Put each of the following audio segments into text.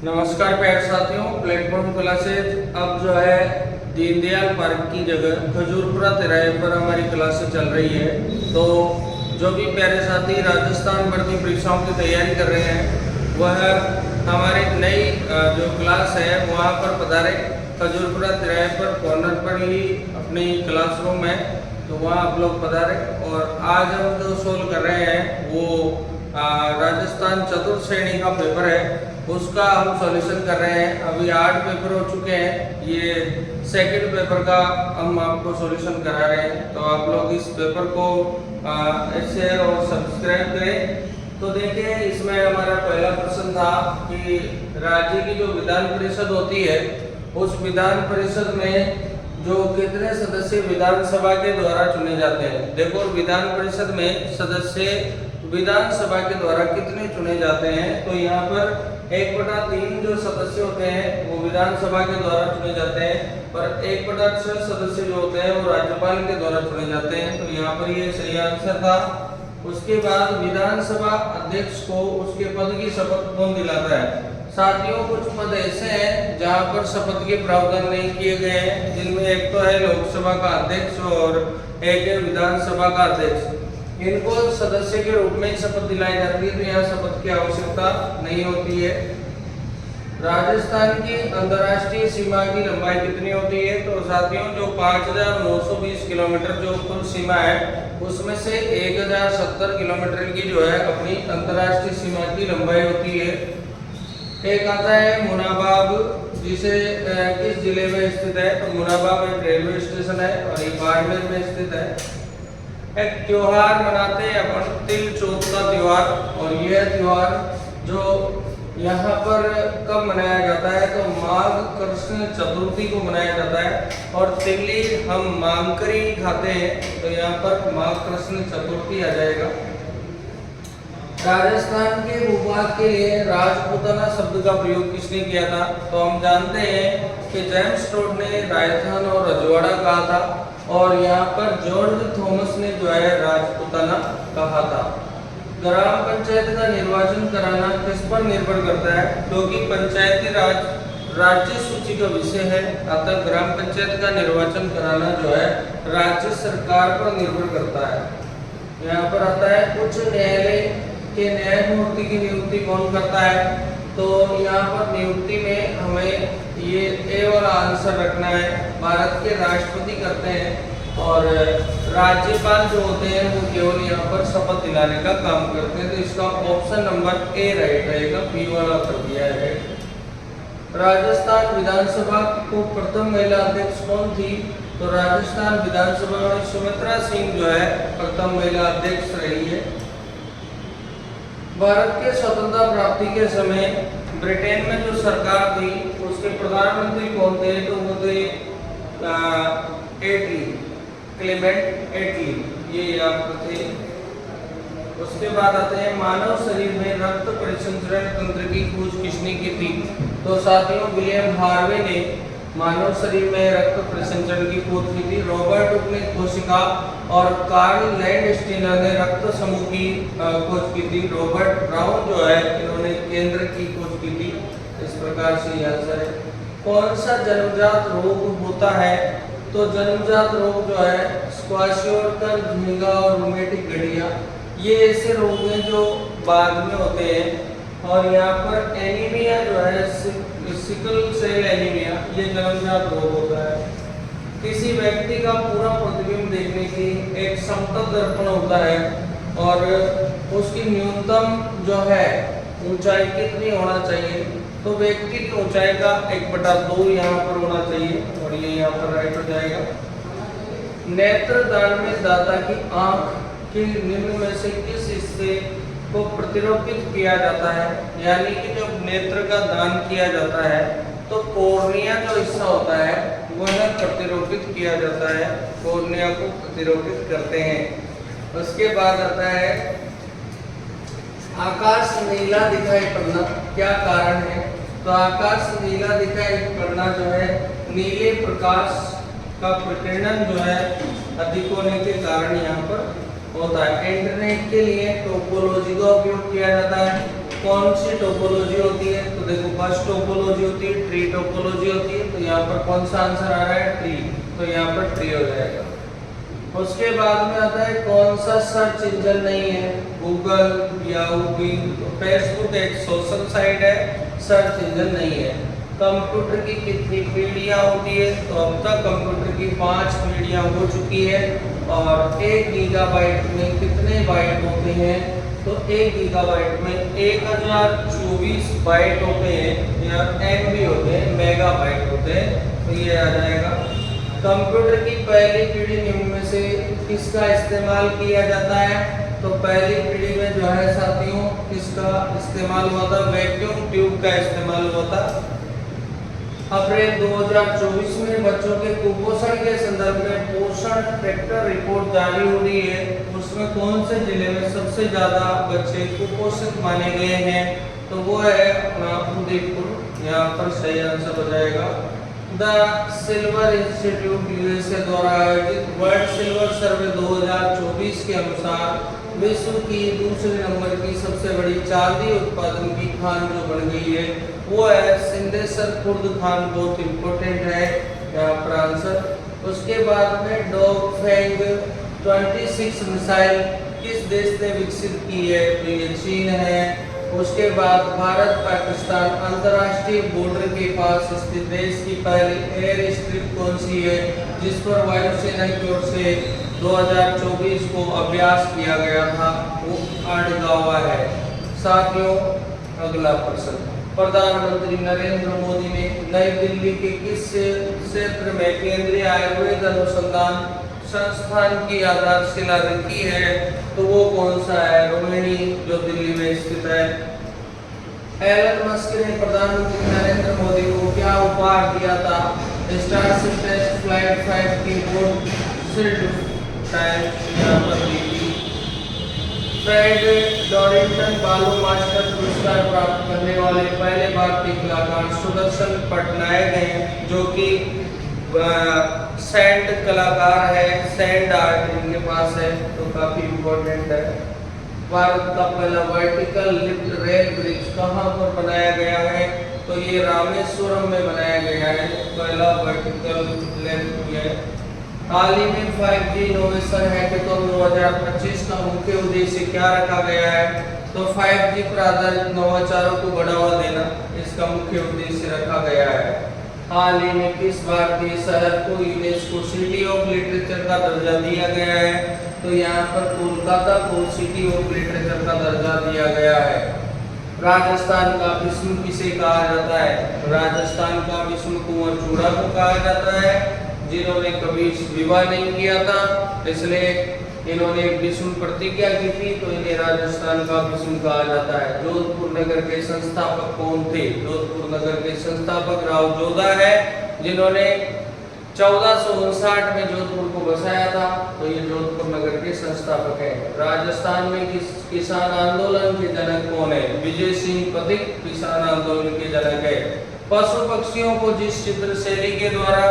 नमस्कार प्यारे साथियों, प्लेटफॉर्म क्लासेज अब जो है दीनदयाल पार्क की जगह खजूरपुरा तिराहे पर हमारी क्लासेस चल रही है। तो जो भी प्यारे साथी राजस्थान भर्ती परीक्षाओं की तैयारी कर रहे हैं वह हमारी नई जो क्लास है वहाँ पर पधारे। खजूरपुरा तिराहे पर कॉर्नर पर ही अपनी क्लासरूम है, तो वहाँ आप लोग पधारे। और आज हम जो सोल्व कर रहे हैं वो राजस्थान चतुर्थ श्रेणी का पेपर है, उसका हम सॉल्यूशन कर रहे हैं। अभी 8 पेपर हो चुके हैं, ये सेकंड पेपर का हम आपको सॉल्यूशन करा रहे हैं। तो आप लोग इस पेपर को शेयर और सब्सक्राइब करें। तो देखिए, इसमें हमारा पहला प्रश्न था कि राज्य की जो विधान परिषद होती है उस विधान परिषद में जो कितने सदस्य विधानसभा के द्वारा चुने जाते हैं। देखो, विधान परिषद में सदस्य विधानसभा के द्वारा कितने चुने जाते हैं, तो यहाँ पर 1/3 जो सदस्य होते हैं वो विधानसभा के द्वारा चुने जाते हैं, पर 1/6 सदस्य जो होते हैं वो राज्यपाल के द्वारा चुने जाते हैं। तो यहाँ पर ये सही आंसर था। उसके बाद विधानसभा अध्यक्ष को उसके पद की शपथ कौन दिलाता है। साथियों, कुछ पद ऐसे हैं जहाँ पर शपथ के प्रावधान नहीं किए गए हैं, जिनमें एक तो है लोकसभा का अध्यक्ष और एक है विधानसभा का अध्यक्ष। इनको सदस्य के रूप में शपथ दिलाई जाती है, तो यहाँ शपथ की आवश्यकता नहीं होती है। राजस्थान की अंतर्राष्ट्रीय सीमा की लंबाई कितनी होती है, तो साथियों जो 5920 किलोमीटर जो कुल सीमा है उसमें से 1070 किलोमीटर की जो है अपनी अंतर्राष्ट्रीय सीमा की लंबाई होती है। एक आता है मुनाबाव, जिसे किस जिले में स्थित है, तो मुनाबाव एक रेलवे स्टेशन है और ये बाड़मेर में स्थित है। एक त्योहार मनाते हैं अपन तिल चौथ का त्योहार, और यह त्योहार जो यहाँ पर कब मनाया जाता है, तो माघ कृष्ण चतुर्थी को मनाया जाता है। और तिल्ली हम मांकरी खाते हैं, तो यहाँ पर माघ कृष्ण चतुर्थी आ जाएगा। राजस्थान के भूभाग के लिए राजपूताना शब्द का प्रयोग किसने किया था, तो हम जानते हैं कि जेम्स टोड ने राजस्थान और रजवाड़ा कहा था, और यहाँ पर जॉर्ज थॉमस ने जो है राजपूताना कहा था। ग्राम पंचायत का निर्वाचन कराना किस पर निर्भर करता है, क्योंकि पंचायती राज राज्य सूची का विषय है, अतः ग्राम पंचायत का निर्वाचन कराना जो है राज्य सरकार पर निर्भर करता है। यहाँ पर आता है उच्च न्यायालय के न्यायमूर्ति की नियुक्ति कौन करता है, तो यहाँ पर नियुक्ति में हमें ये ए वाला आंसर रखना है, भारत के राष्ट्रपति करते हैं, और राज्यपाल जो होते हैं वो केवल यहाँ पर शपथ दिलाने का काम करते हैं। तो इसका ऑप्शन नंबर ए राइट रहेगा, बी वाला कर दिया है। राजस्थान विधानसभा को प्रथम महिला अध्यक्ष कौन थी, तो राजस्थान विधानसभा में सुमित्रा सिंह जो है प्रथम महिला अध्यक्ष रही है। भारत के स्वतंत्रता प्राप्ति के समय ब्रिटेन में जो सरकार थी उसके प्रधानमंत्री कौन थे, तो वो थे एटली, क्लेमेंट एटली, ये याद थे। उसके बाद आते हैं मानव शरीर में रक्त परिसंचरण तंत्र की खोज किसने की थी, तो साथियों विलियम हार्वे ने मानव शरीर में रक्त परिसंचरण की खोज की थी। रॉबर्ट हुक ने कोशिका और कार्ल लैंडस्टीनर ने रक्त समूह की खोज की थी। रॉबर्ट ब्राउन जो है इन्होंने केंद्र की खोज की थी। इस प्रकार से आंसर है। कौन सा जन्मजात रोग होता है, तो जन्मजात रोग जो है स्क्वाशियोर्कर, झुंगा और रूमेटिक गठिया, ये ऐसे रोग हैं जो बाद में होते हैं। और यहाँ पर एनीमिया जो है सिकल सेल एनीमिया, ये जन्मजात रोग होता है। किसी व्यक्ति का पूरा प्रतिबिंब देखने की एक समतल दर्पण होता है, और उसकी न्यूनतम जो है ऊंचाई कितनी होना चाहिए, तो व्यक्ति की ऊंचाई का 1/2 यहाँ पर होना चाहिए, और ये यहाँ पर राइट हो जाएगा। नेत्रदान में दाता की आंख के निम्न में से किस हिस्से को प्रतिरोपित किया जाता है, यानी कि जब नेत्र का दान किया जाता है तो कॉर्निया जो हिस्सा होता है वह प्रतिरोपित किया जाता है, कॉर्निया को प्रतिरोपित करते हैं। उसके बाद आता है आकाश नीला दिखाई पड़ना, क्या कारण है, तो आकाश नीला दिखाई पड़ना जो है नीले प्रकाश का प्रकीर्णन जो है अधिक होने के कारण यहाँ पर होता है। इंटरनेट के लिए टोपोलॉजी का उपयोग किया जाता है। कौन सी टोपोलॉजी होती है? तो देखो बस टोपोलॉजी होती है, ट्री टोपोलॉजी होती है। तो यहाँ पर कौन सा आंसर आ रहा है? ट्री। तो यहाँ पर ट्री हो जाएगा। उसके बाद में आता है कौन सा सर्च इंजन नहीं है? Google, Yahoo, Bing. तो फेसबुक एक सोशल साइट है, सर्च इंजन नहीं है। कंप्यूटर की कितनी पीढ़ियां होती है? तो अब तक कंप्यूटर की 5 पीढ़ियां हो चुकी है। और 1 गीगाबाइट में कितने बाइट होते हैं? तो 1 गीगाबाइट में 1024 बाइट होते हैं, या एमबी होते हैं, मेगाबाइट होते हैं। तो ये आ जाएगा। कंप्यूटर की पहली पीढ़ी निम्न में से किसका इस्तेमाल किया जाता है? तो पहली पीढ़ी में जो है साथियों किसका इस्तेमाल हुआ था? वैक्यूम ट्यूब का इस्तेमाल हुआ था। अप्रैल 2024 में बच्चों के कुपोषण के संदर्भ में पोषण ट्रैकर रिपोर्ट जारी हो रही है। उसमें कौन से जिले में सबसे ज्यादा बच्चे कुपोषित माने गए हैं? तो वो है अपना उदयपुर। यहाँ पर सही आंसर हो जाएगा। द सिल्वर इंस्टीट्यूट यूएसए द्वारा आयोजित वर्ल्ड सिल्वर सर्वे 2024 के अनुसार विश्व की दूसरे नंबर की सबसे बड़ी चांदी उत्पादन की खान जो बन गई है वो है सिंदेसर खुर्द खान। बहुत इंपॉर्टेंट है यहाँ पर आंसर। उसके बाद में डॉगफैंग 26 मिसाइल किस देश ने विकसित की है? तो ये चीन है। उसके बाद भारत पाकिस्तान अंतर्राष्ट्रीय बॉर्डर के पास स्थित देश की पहली एयर स्ट्रिप कौन सी है जिस पर वायुसेना की ओर से 2024 को अभ्यास किया गया था? वो अड़गावा है। साथियों अगला प्रश्न, प्रधानमंत्री नरेंद्र मोदी ने नई दिल्ली के किस क्षेत्र में केंद्रीय आयुर्वेद अनुसंधान संस्थान की आधारशिला रखी है? तो वो कौन सा है? रोहिणी, जो दिल्ली में स्थित है। एलन मस्क ने प्रधानमंत्री नरेंद्र मोदी को क्या उपहार दिया था? स्टारशिप टेस्ट फ्लाइट 5 की बोर्ड सीट टाइम यहाँ पर दी थी। फ्रेड डॉरिंगटन बालू मास्टर पुरस्कार प्राप्त करने वाले पहले भारतीय कलाकार सुदर्शन पटनायक हैं, जो कि सैंड कलाकार है, सैंड आर्ट इनके पास है। तो काफी इम्पोर्टेंट है। भारत का पहला वर्टिकल लिफ्ट रेल ब्रिज कहाँ पर बनाया गया है? तो ये रामेश्वरम में बनाया गया है, पहला वर्टिकल लिफ्ट है। हाल ही में 5G इनोवेशन हैकेथॉन 2025 का मुख्य उद्देश्य क्या रखा गया है? तो 5G पर आधारित नवाचारों को बढ़ावा देना इसका मुख्य उद्देश्य रखा गया है। हाल ही में किस भारतीय शहर को यूनेस्को सिटी ऑफ लिटरेचर का दर्जा दिया गया है? तो यहाँ पर कोलकाता को सिटी ऑफ लिटरेचर का दर्जा दिया गया है। राजस्थान का विष्णु किसे कहा जाता है? राजस्थान का विष्णु कुंवर चूड़ा को कहा जाता है, जिन्होंने कभी विवाह नहीं किया था, इसलिए इन्होंने विष्णु प्रतिज्ञा की थी, तो इन्हें राजस्थान का विष्णु कहा जाता है। जोधपुर नगर के संस्थापक कौन थे? जोधपुर नगर के संस्थापक राव जोधा है, जिन्होंने 1459 में जोधपुर को बसाया था। तो ये जोधपुर नगर के संस्थापक हैं। राजस्थान में किसान आंदोलन के जनक कौन है? विजय सिंह पथिक किसान आंदोलन के जनक है। पशु पक्षियों को जिस चित्र शैली के द्वारा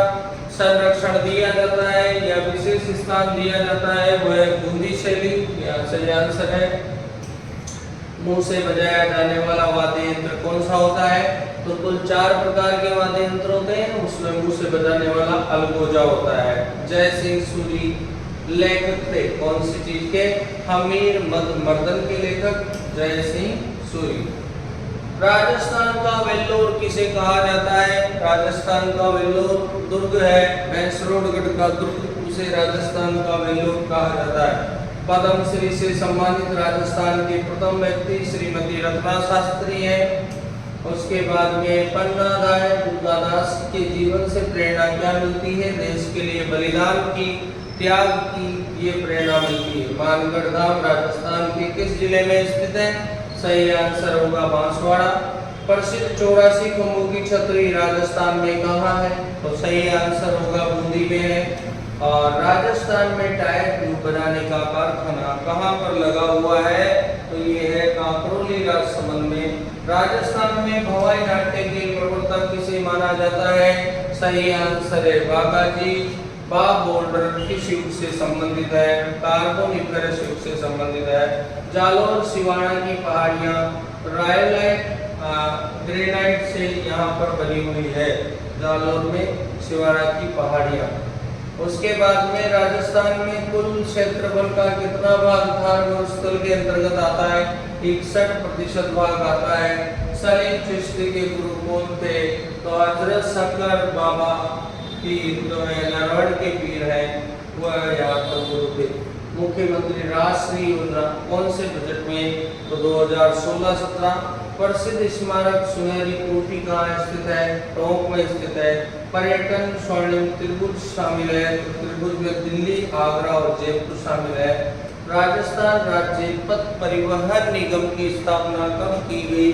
संरक्षण दिया जाता है या विशेष स्थान दिया जाता है वह है बूंदी शैली। यहाँ से आंसर है। मुंह से बजाया जाने वाला वाद्य यंत्र कौन सा होता है? तो कुल 4 प्रकार के वाद्य यंत्र होते हैं, उसमें मुंह से बजाने वाला अलगोजा होता है। जय सिंह सूरी लेखक थे कौन सी चीज के? हमीर मर्दन के लेखक जय सिंह सूरी। राजस्थान का वेल्लोर किसे कहा जाता है? राजस्थान का वेल्लोर दुर्ग है, मैसूरगढ़ का दुर्ग, उसे राजस्थान का वेल्लोर कहा जाता है। पद्मश्री से सम्मानित राजस्थान के प्रथम व्यक्ति श्रीमती रत्ना शास्त्री हैं। उसके बाद में पन्नादाय दुर्गादास के जीवन से प्रेरणा क्या मिलती है? देश के लिए बलिदान की, त्याग की ये प्रेरणा मिलती है। मानगढ़ धाम राजस्थान के किस जिले में स्थित है? सही आंसर होगा बांसवाड़ा। प्रसिद्ध 84 खंभों की छतरी राजस्थान में कहाँ है? तो सही आंसर होगा बूंदी में है। और राजस्थान में टायर ट्यूब बनाने का कारखाना कहाँ पर लगा हुआ है? तो ये है काकरोली राजसमंद में। राजस्थान में भवाई नाट्य के प्रवर्तक किसे माना जाता है? सही आंसर है बागाजी। बाग बोल्डर किस युग से संबंधित है? कार्बोनिफेरस युग से संबंधित है। जालौर सिवाना की पहाड़ियाँ रायोलाइट ग्रेनाइट से यहाँ पर बनी हुई है, जालौर में शिवारा की पहाड़ियाँ। उसके बाद में राजस्थान में कुल क्षेत्रफल का कितना भाग थार मरुस्थल के अंतर्गत आता है? 61% भाग आता है। सलीम चिश्ती के गुरु कौन थे? तो हजरत शंकर बाबा पीर जो है नरवड़ के पीर है, वह यहाँ पर गुरु थे। मुख्यमंत्री राष्ट्रीय योजना कौन से बजट में? तो 2016-17। प्रसिद्ध स्मारक सुनहरी कोठी कहाँ स्थित है? टोंक में स्थित है। पर्यटन स्वर्णिम त्रिभुज शामिल है, तो त्रिभुज में दिल्ली, आगरा और जयपुर शामिल है। राजस्थान राज्य पथ परिवहन निगम की स्थापना कब की गई?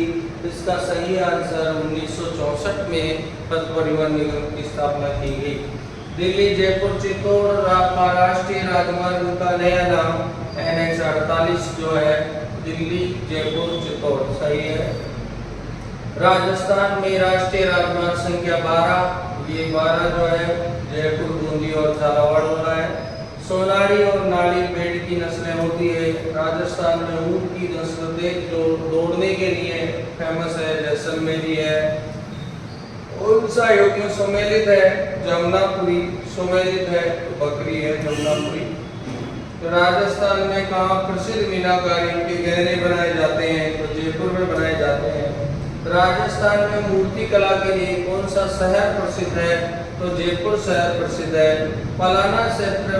इसका सही आंसर 1964 में पथ परिवहन निगम की स्थापना की गई। दिल्ली जयपुर चित्तौड़ राष्ट्रीय राजमार्ग का नया नाम NH 48 जो है दिल्ली जयपुर चित्तौड़, सही है। राजस्थान में राष्ट्रीय राजमार्ग संख्या 12, ये 12 जो है जयपुर, बूंदी और झालावाड़ वाला है। सोनारी और नाली भेड़ की नस्लें होती है। राजस्थान में ऊंट की नस्ल जो दौड़ने के लिए फेमस है, जैसलमेरी है। उन सहयोगियों सम्मिलित है, जमुनापुरी सम्मिलित है, बकरी है जमुनापुरी। तो राजस्थान में कहाँ प्रसिद्ध मीनाकारी के गहने बनाए जाते हैं? तो जयपुर में बनाए जाते हैं। राजस्थान में मूर्ति कला के लिए कौन सा शहर प्रसिद्ध है? तो जयपुर शहर प्रसिद्ध है। पलाना क्षेत्र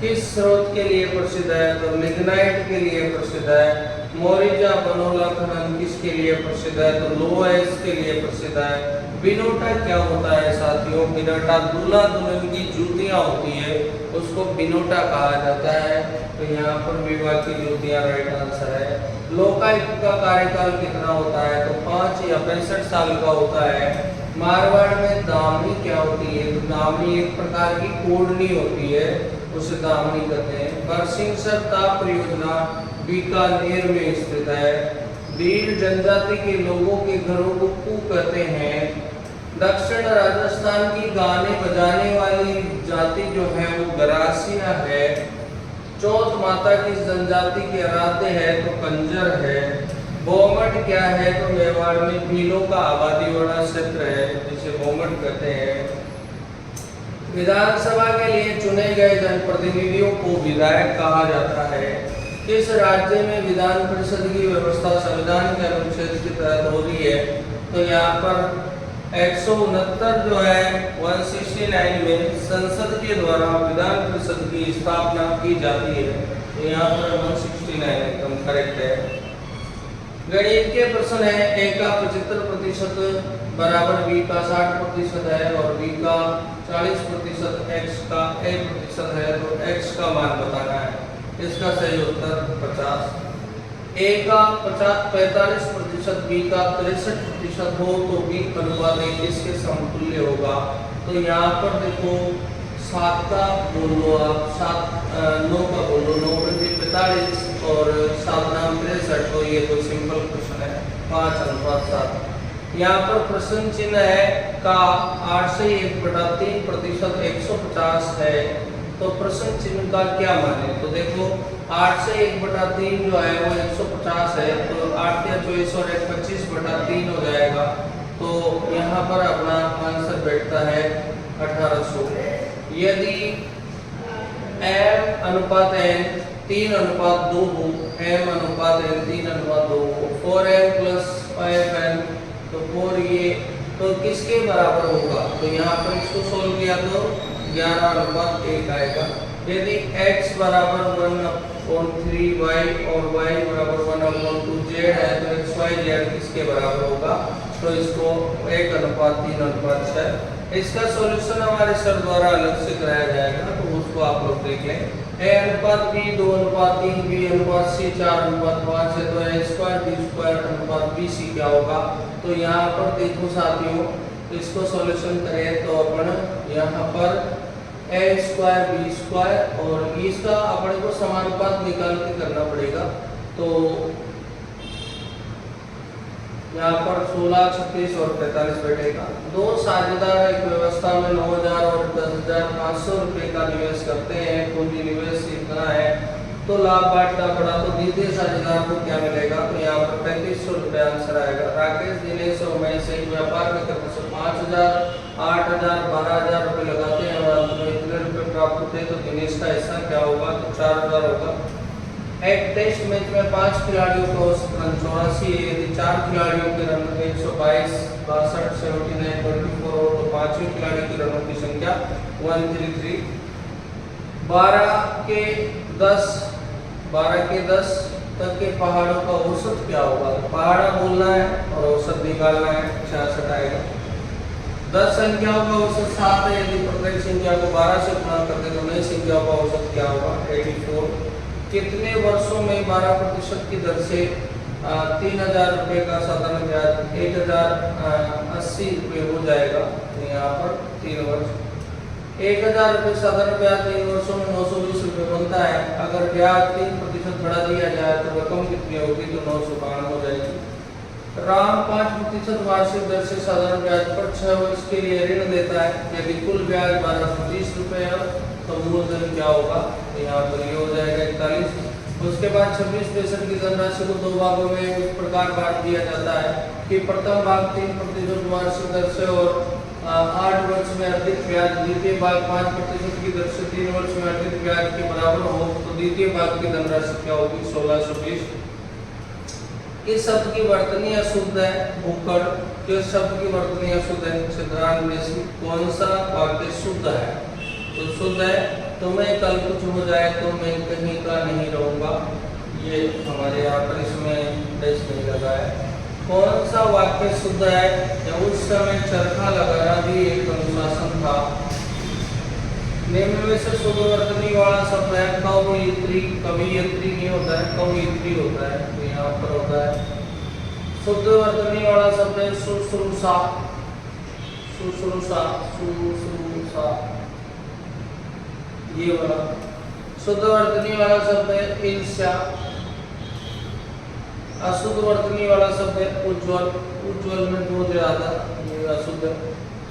किस स्रोत के लिए प्रसिद्ध है? तो लिग्नाइट के लिए प्रसिद्ध है। मोरिजा बनोला खनन किसके लिए प्रसिद्ध है? तो लोएस के लिए प्रसिद्ध है। बिनोटा क्या होता है साथियों? बिनोटा दूल्हा दुल्हन की जूतियां होती है, उसको बिनोटा कहा जाता है। तो यहाँ पर विवाह की जूतियां राइट आंसर है। लोकायुक्त का कार्यकाल कितना होता है? तो 5 या 65 साल का होता है। मारवाड़ में दामनी क्या होती है? तो दामनी एक प्रकार की कोडनी होती है, उसे दामनी कहते हैं। बरसिंगसर ताप परियोजना बीकानेर में स्थित है। भील जनजाति के लोगों के घरों को कू कहते हैं। दक्षिण राजस्थान की गाने बजाने वाली जाति जो है वो गरासिया है। चौथ माता की जनजाति के आराध्य है तो कंजर है। बोमट क्या है? तो मेवाड़ में भीलों का आबादी वाला क्षेत्र है, जिसे बोमट कहते हैं। विधानसभा के लिए चुने गए जनप्रतिनिधियों को विधायक कहा जाता है। किस राज्य में विधान परिषद की व्यवस्था संविधान के अनुच्छेद के तहत हो रही है? तो यहाँ पर 169 जो है 169 में संसद के द्वारा विधान परिषद की स्थापना की जाती है। तो यहाँ पर 169 एकदम करेक्ट है। गणित के प्रश्न है। a का 75% बराबर b का 60% है और b का 40%, x का a% है, तो x का मान बताना है। इसका सही उत्तर 50। a का 45%, b का 63% हो तो b अनुपात 1 किसके समतुल्य होगा? तो यहाँ पर देखो 7 का बोल लो आप, 9 का बोल लो, 9 × 45 और 7 नाम 63, तो ये तो सिंपल क्वेश्चन है। 5:7। यहाँ पर प्रश्न चिन्ह है का 8 से 1/3% 150 है, तो प्रश्न चिन्ह का क्या माने? तो देखो 8 से 1/3 जो है वो 150 है, तो 8 या 24 और 1 25/3 हो जाएगा। तो यहाँ पर अपना आंसर बैठता है 1800। यदि m/n 3:2 हो, m/n 3:2 हो, 4m + 5n, तो 4 ये तो किसके बराबर होगा? तो यहाँ पर इसको सोल्व किया तो 11:1 आएगा। यदि x बराबर 1/3y और y बराबर 1/2z है तो xyz किसके बराबर होगा? तो इसको 1:3:6। इसका सॉल्यूशन हमारे सर द्वारा अलग से कराया जाएगा, तो उसको आप लोग देख लें। a/b 2/3, b/c 4/5 है, तो a²b²/bc क्या होगा? तो यहाँ पर देखो साथियों, इसको सॉल्यूशन करें तो अपन यहाँ पर a²b² और इसका अपने को समानुपात निकाल के करना पड़ेगा। तो यहाँ पर 16, 36 और 45 बैठेगा। 2 साझेदार एक व्यवस्था में 9,000 और 10,500 रुपए का निवेश करते हैं। पूंजी निवेश इतना है तो लाभ बांटना पड़ा, तो द्वितीय साझेदार को क्या मिलेगा, तो यहाँ पर 3500 रुपये आंसर आएगा। राकेश, दिनेश और महेश एक व्यापार में करने से 5000, 8000, 12000 रुपये लगाते हैं और अंत में इतने रुपये प्राप्त होते हैं, तो दिनेश का हिस्सा क्या होगा, तो 4000 होगा। एक टेस्ट मैच में 5 खिलाड़ियों का औसत रन 84 है। यदि 4 खिलाड़ियों के रन 122, 62, 79, 24 हो तो 5वें खिलाड़ी के रनों की संख्या 133। 12 के 10 तक के पहाड़ों का औसत क्या होगा, पहाड़ा बोलना है और औसत निकालना है, 66 आएगा। 10 संख्याओं का औसत 7 है। यदि प्रत्येक संख्या को 12 से गुणा करते तो नई संख्याओं का औसत क्या होगा, 84। कितने वर्षों में 12% की दर से 3000 रुपये का साधारण ब्याज 1080 रुपये हो जाएगा, तो यहाँ पर 3 वर्ष। 1000 रुपये साधारण ब्याज 3 वर्षों में 920 रुपये बनता है। अगर ब्याज 3% बढ़ा दिया जाए तो रकम कितनी होगी, तो 952 हो जाएगी। राम 5% वार्षिक दर से साधारण ब्याज पर 6 वर्ष के लिए ऋण देता है। यदि कुल ब्याज 1230 रुपये है तो मूलधन क्या होगा, तो यहाँ पर ये हो जाएगा 41। उसके बाद 26% की धनराशि को 2 भागों में इस प्रकार बांट दिया जाता है कि प्रथम भाग 3% वार्षिक दर से और 8 वर्ष में अधिक ब्याज, द्वितीय भाग 5% की दर से 3 वर्ष में अधिक ब्याज के बराबर हो, तो द्वितीय भाग की धनराशि क्या होगी, 1620। किस शब्द की वर्तनी अशुद्ध है, भूखड़। किस शब्द की वर्तनी अशुद्ध है, छिद्रान्वेषी। कौन सा वाक्य शुद्ध है, तो शुद्ध है, तो मैं कल कुछ हो जाए तो मैं कहीं का नहीं रहूंगा, ये हमारे यहाँ पर इसमें टेस्ट नहीं लगा है। कौन सा वाक्य शुद्ध है, जब उस समय चरखा लगाना भी एक अनुशासन था। निम्न में से शुद्ध वर्तनी वाला शब्द है कवयित्री। कवियत्री नहीं होता है, कवयित्री होता है, तो यहाँ पर होता है। शुद्ध वर्तनी वाला शब्द है शुश्रूषा। शुश्रूषा, शुश्रूषा, ये वाला। शुद्ध वर्तनी वाला शब्द है ईर्ष्या। अशुद्ध वर्तनी वाला शब्द है उज्ज्वल। उज्ज्वल में दो ज्यादा, ये अशुद्ध।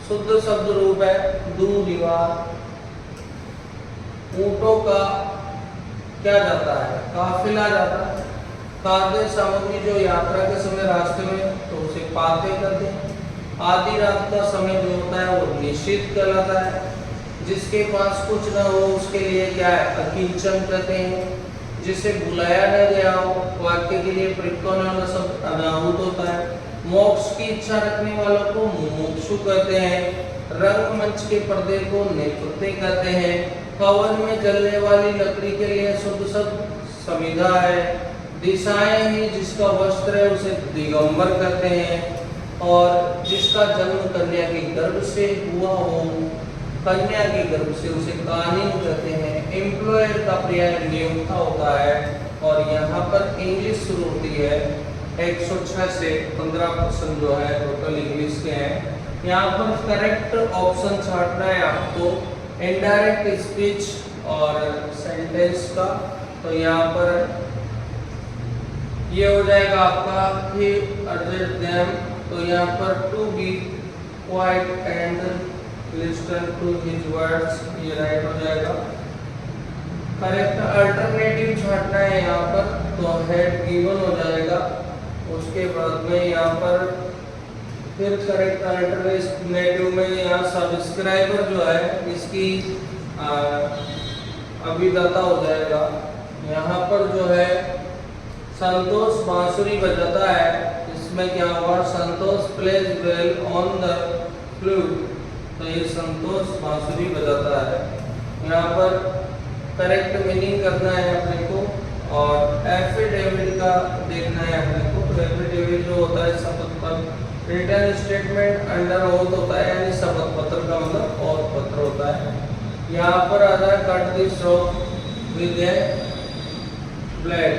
शुद्ध शब्द रूप है दूरिवार। ऊंटों का क्या जाता है, काफिला जाता है। खाद्य सामग्री जो यात्रा के समय रास्ते में, तो उसे पाते कहते हैं। आधी रात का समय जो होता है वो निश्चित कहलाता है। जिसके पास कुछ न हो उसके लिए क्या है, अकिंचन कहते हैं। जिसे बुलाया न गया हो, वाक्य के लिए प्रयुक्त होने वाला शब्द अनाहुत होता है। मोक्ष की इच्छा रखने वालों को मुमुक्षु कहते हैं। रंगमंच के पर्दे को नेपथ्य कहते हैं। हवन में जलने वाली लकड़ी के लिए शुद्ध शब्द समिधा है। दिशाएं ही जिसका वस्त्र है उसे दिगंबर कहते हैं। और जिसका जन्म कन्या के गर्भ से हुआ हो, कन्या के गर्भ से, उसे कानीन कहते हैं। एम्प्लॉयर का पर्याय नियोक्ता होता है। और यहाँ पर इंग्लिश शुरू होती है। 106 से 15% जो है टोटल इंग्लिश के हैं। यहाँ पर करेक्ट ऑप्शन छांटना है आपको, इनडायरेक्ट स्पीच और सेंटेंस का। तो यहाँ पर ये हो जाएगा आपका ही अड्रेस देम। तो यहाँ पर to be quiet and listen to his words, ये राइट हो जाएगा। करेक्ट अल्टरनेटिव छांटना है यहाँ पर, तो हेड गिवन हो जाएगा। उसके बाद में यहाँ पर फिर करेक्ट अल्टरनेटिव में यहाँ सब्सक्राइबर जो है इसकी अभिदाता हो जाएगा। यहाँ पर जो है संतोष बांसुरी बजाता है, इसमें क्या हुआ, Santosh plays well on the flute, तो ये संतोष बांसुरी बजाता है। यहाँ पर करेक्ट मीनिंग करना है अपने को। और एफिडेविट का देखना है अपने को। तो एफिडेविट जो होता है शपथ पत्र, रिटर्न स्टेटमेंट अंडर ओथ होता है, यानी शपथ पत्र का मतलब ओथ पत्र होता है। यहाँ पर आता है cut the stroke with A blade,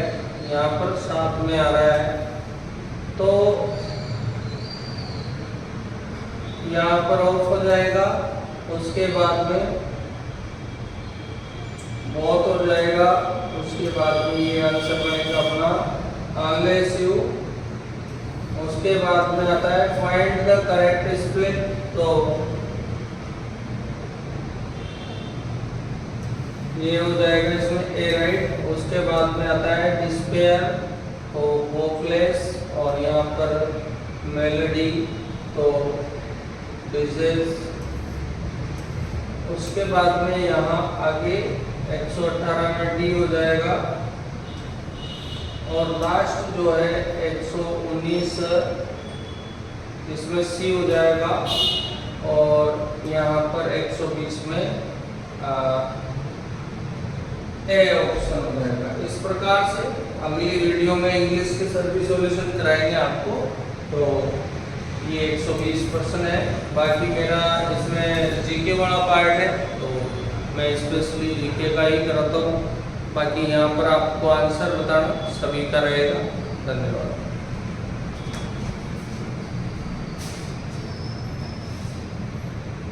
यहाँ पर साथ में आ रहा है। तो यहाँ पर ऑफ हो जाएगा। उसके बाद में बहुत हो जाएगा। उसके बाद में ये आंसर बनेगा अपना अनलेस यू। उसके बाद में आता है फाइंड द करेक्ट स्पेलिंग, तो ये हो जाएगा इसमें ए राइट उसके बाद में आता है डिस्पेयर, तो होपलेस, और यहाँ पर मेलोडी, तो डिजीज। उसके बाद में यहाँ आगे 118 में डी हो जाएगा, और लास्ट जो है 119 इसमें सी हो जाएगा, और यहाँ पर 120 में ए ऑप्शन हो जाएगा। इस प्रकार से अगली वीडियो में इंग्लिश के सभी सॉल्यूशन कराएंगे आपको। तो ये 120% है, बाकी मेरा इसमें जीके वाला पार्ट है, तो मैं स्पेशली जीके का ही कराता हूँ। बाकी यहाँ पर आपको आंसर बताना सभी का रहेगा। धन्यवाद।